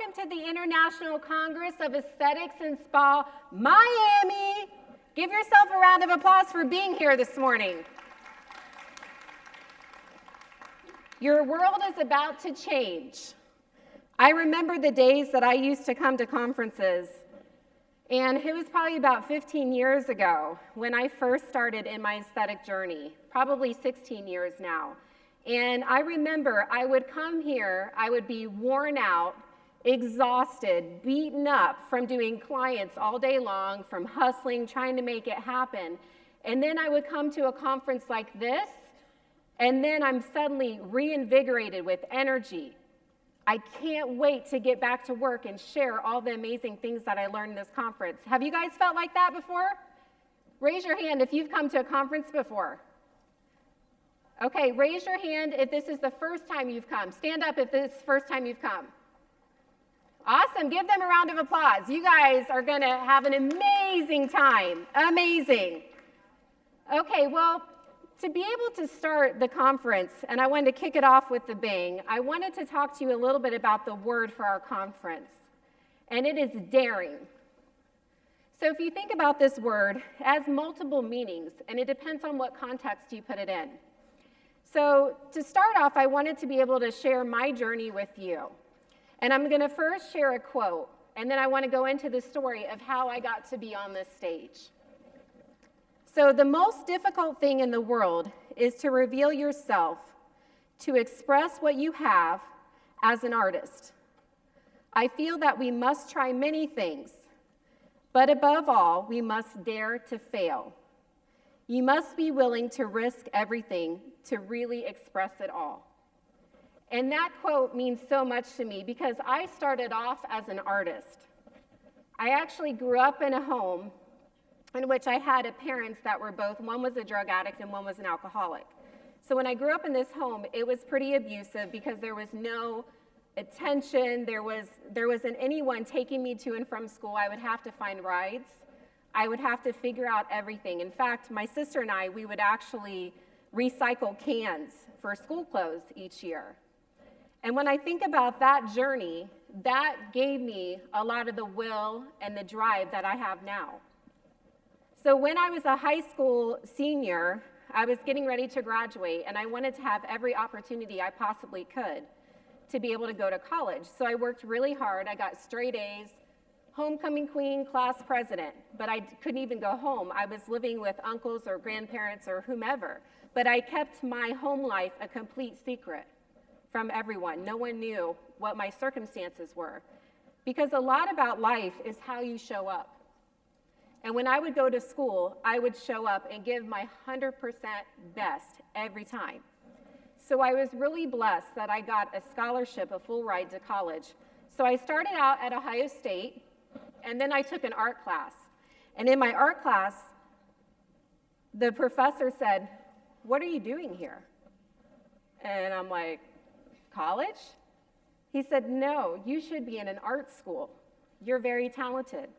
welcome to the International Congress of Aesthetics and Spa, Miami. Give yourself a round of applause for being here this morning. Your world is about to change. I remember the days that I used to come to conferences, and it was probably about 15 years ago when I first started in my aesthetic journey, probably 16 years now. And I remember I would come here, I would be worn out, exhausted, beaten up from doing clients all day long, from hustling, trying to make it happen. And then I would come to a conference like this, and then I'm suddenly reinvigorated with energy. I can't wait to get back to work and share all the amazing things that I learned in this conference. Have you guys felt like that before? Raise your hand if you've come to a conference before. Okay, raise your hand if this is the first time you've come. Stand up if this is the first time you've come. Awesome, give them a round of applause. You guys are gonna have an amazing time, amazing. Okay, well, to be able to start the conference, and I wanted to kick it off with the bang, I wanted to talk to you a little bit about the word for our conference, and it is daring. So if you think about this word, it has multiple meanings, and it depends on what context you put it in. So to start off, I wanted to be able to share my journey with you. And I'm going to first share a quote, and then I want to go into the story of how I got to be on this stage. So the most difficult thing in the world is to reveal yourself, to express what you have as an artist. I feel that we must try many things, but above all, we must dare to fail. You must be willing to risk everything to really express it all. And that quote means so much to me because I started off as an artist. I actually grew up in a home in which I had parents that were both, one was a drug addict and one was an alcoholic. So when I grew up in this home, it was pretty abusive because there was no attention, there wasn't anyone taking me to and from school. I would have to find rides. I would have to figure out everything. In fact, my sister and I, we would actually recycle cans for school clothes each year. And when I think about that journey, that gave me a lot of the will and the drive that I have now. So when I was a high school senior, I was getting ready to graduate, and I wanted to have every opportunity I possibly could to be able to go to college. So I worked really hard. I got straight A's, homecoming queen, class president, but I couldn't even go home. I was living with uncles or grandparents or whomever, but I kept my home life a complete secret from everyone. No one knew what my circumstances were, because a lot about life is how you show up. And when I would go to school, I would show up and give my 100% best every time. So I was really blessed that I got a scholarship, a full ride to college. So I started out at Ohio State, and then I took an art class. And in my art class, the professor said, "What are you doing here?" And I'm like, "College?" He said, "No, you should be in an art school. You're very talented."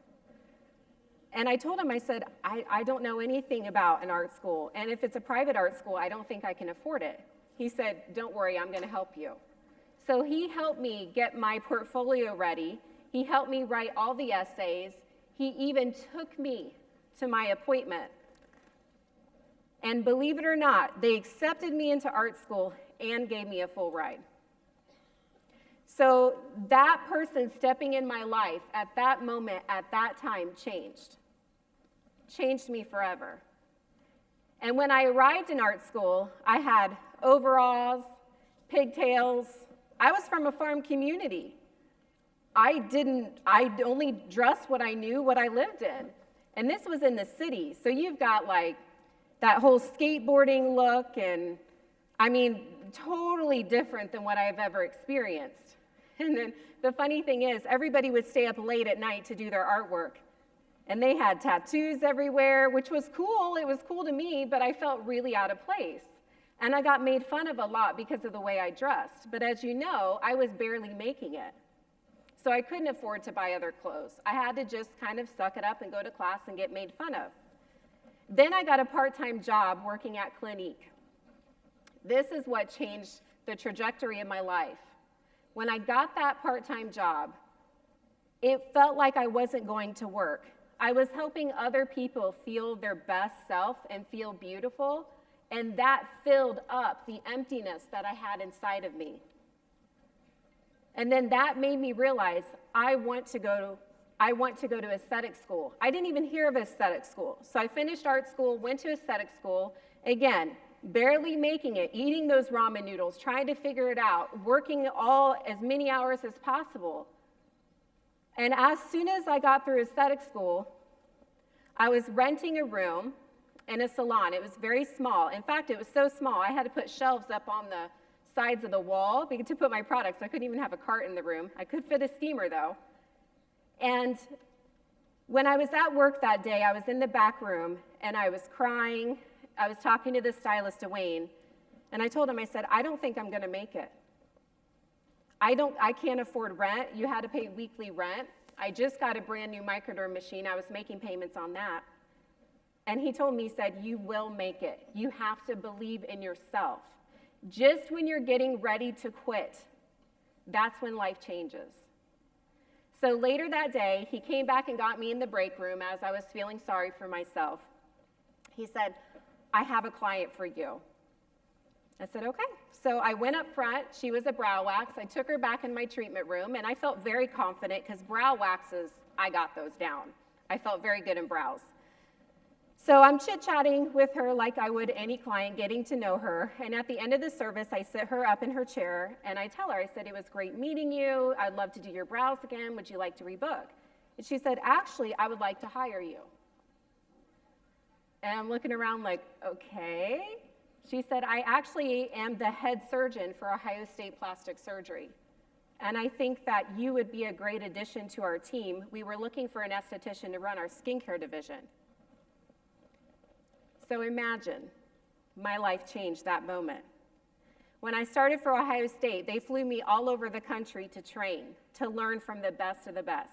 And I told him, I said, I don't know anything about an art school, and if it's a private art school, I don't think I can afford it. He said, "Don't worry, I'm going to help you." So he helped me get my portfolio ready. He helped me write all the essays. He even took me to my appointment. And believe it or not, they accepted me into art school and gave me a full ride. So that person stepping in my life at that moment, at that time, changed me forever. And when I arrived in art school, I had overalls, pigtails. I was from a farm community. I only dressed what I knew, what I lived in. And this was in the city. So you've got like that whole skateboarding look, and I mean, totally different than what I've ever experienced. And then the funny thing is, everybody would stay up late at night to do their artwork. And they had tattoos everywhere, which was cool. It was cool to me, but I felt really out of place. And I got made fun of a lot because of the way I dressed. But as you know, I was barely making it. So I couldn't afford to buy other clothes. I had to just kind of suck it up and go to class and get made fun of. Then I got a part-time job working at Clinique. This is what changed the trajectory of my life. When I got that part-time job, It felt like I wasn't going to work. I was helping other people feel their best self and feel beautiful, and that filled up the emptiness that I had inside of me. And then that made me realize I want to go to aesthetic school. I didn't even hear of aesthetic school. So I finished art school, went to aesthetic school, again, barely making it, eating those ramen noodles, trying to figure it out, working as many hours as possible. And as soon as I got through aesthetic school, I was renting a room in a salon. It was very small. In fact, it was so small, I had to put shelves up on the sides of the wall to put my products. I couldn't even have a cart in the room. I could fit a steamer, though. And when I was at work that day, I was in the back room, and I was crying. I was talking to the stylist, Dwayne, and I told him, I said, I don't think I'm going to make it. I can't afford rent. You had to pay weekly rent. I just got a brand new microderm machine. I was making payments on that. And he told me, he said, you will make it. You have to believe in yourself. Just when you're getting ready to quit, that's when life changes. So later that day, he came back and got me in the break room as I was feeling sorry for myself. He said, I have a client for you. I said, okay. So I went up front. She was a brow wax. I took her back in my treatment room, and I felt very confident because brow waxes, I got those down. I felt very good in brows. So I'm chit-chatting with her like I would any client, getting to know her. And at the end of the service, I sit her up in her chair, and I tell her, I said, it was great meeting you. I'd love to do your brows again. Would you like to rebook? And she said, actually, I would like to hire you. And I'm looking around like, okay. She said, I actually am the head surgeon for Ohio State Plastic Surgery. And I think that you would be a great addition to our team. We were looking for an esthetician to run our skincare division. So imagine, my life changed that moment. When I started for Ohio State, they flew me all over the country to train, to learn from the best of the best.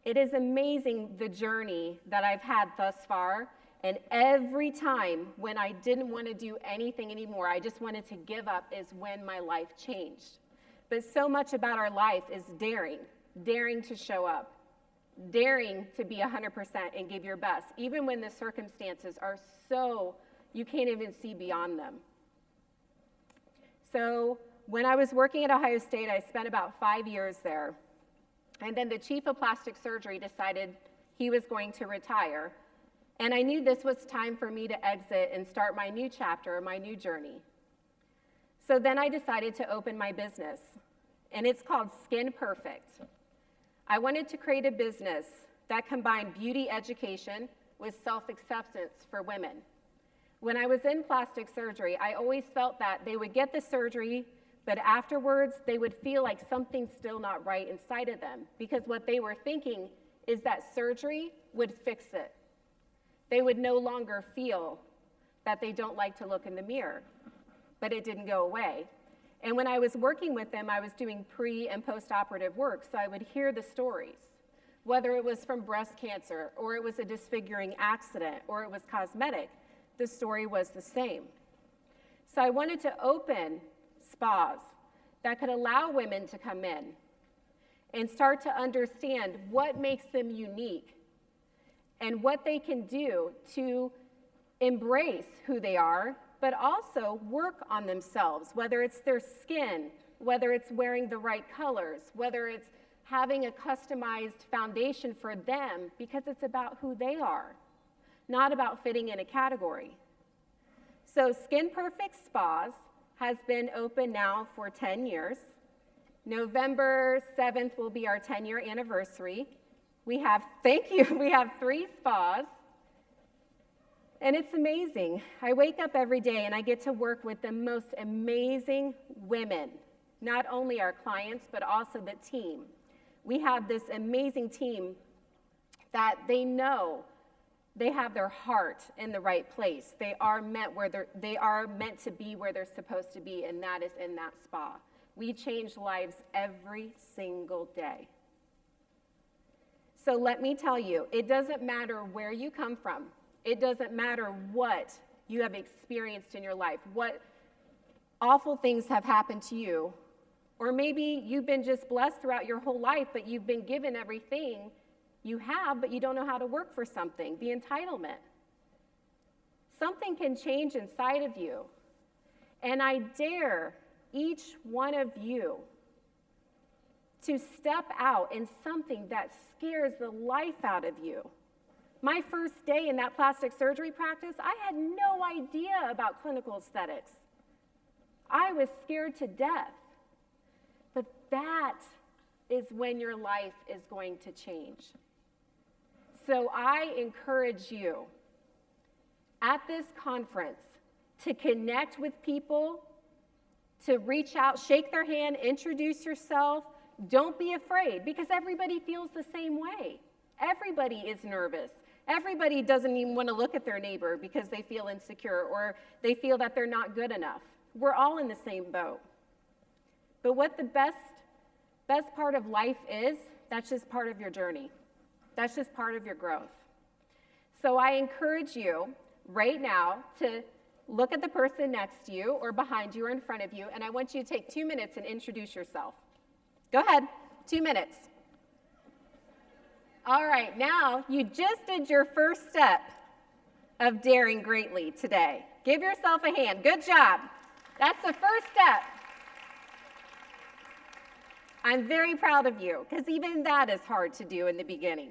It is amazing the journey that I've had thus far, and every time when I didn't want to do anything anymore, I just wanted to give up, is when my life changed. But so much about our life is daring to show up, daring to be 100% and give your best, even when the circumstances are so, you can't even see beyond them. So when I was working at Ohio State, I spent about 5 years there. And then the chief of plastic surgery decided he was going to retire. And I knew this was time for me to exit and start my new chapter, my new journey. So then I decided to open my business, and it's called Skin Perfect. I wanted to create a business that combined beauty education with self-acceptance for women. When I was in plastic surgery, I always felt that they would get the surgery, but afterwards they would feel like something's still not right inside of them, because what they were thinking is that surgery would fix it. They would no longer feel that they don't like to look in the mirror, but it didn't go away. And when I was working with them, I was doing pre- and post-operative work, so I would hear the stories, whether it was from breast cancer, or it was a disfiguring accident, or it was cosmetic. The story was the same. So I wanted to open spas that could allow women to come in and start to understand what makes them unique and what they can do to embrace who they are, but also work on themselves, whether it's their skin, whether it's wearing the right colors, whether it's having a customized foundation for them, because it's about who they are, not about fitting in a category. So Skin Perfect Spas has been open now for 10 years. November 7th will be our 10-year anniversary. We have 3 spas. And it's amazing. I wake up every day and I get to work with the most amazing women, not only our clients, but also the team. We have this amazing team that they know they have their heart in the right place. They are meant to be where they're supposed to be, and that is in that spa. We change lives every single day. So let me tell you, it doesn't matter where you come from. It doesn't matter what you have experienced in your life, what awful things have happened to you. Or maybe you've been just blessed throughout your whole life, but you've been given everything you have, but you don't know how to work for something, the entitlement. Something can change inside of you. And I dare each one of you to step out in something that scares the life out of you. My first day in that plastic surgery practice, I had no idea about clinical aesthetics. I was scared to death. But that is when your life is going to change. So I encourage you at this conference to connect with people, to reach out, shake their hand, introduce yourself. Don't be afraid, because everybody feels the same way. Everybody is nervous. Everybody doesn't even want to look at their neighbor because they feel insecure or they feel that they're not good enough. We're all in the same boat. But what the best part of life is, that's just part of your journey. That's just part of your growth. So I encourage you right now to look at the person next to you or behind you or in front of you, and I want you to take 2 minutes and introduce yourself. Go ahead, 2 minutes. All right, now you just did your first step of daring greatly today. Give yourself a hand. Good job. That's the first step. I'm very proud of you, because even that is hard to do in the beginning.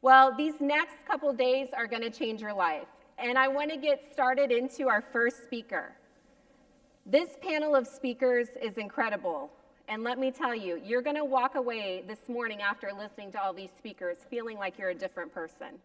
Well, these next couple days are going to change your life, and I want to get started into our first speaker. This panel of speakers is incredible, and let me tell you, you're going to walk away this morning after listening to all these speakers feeling like you're a different person.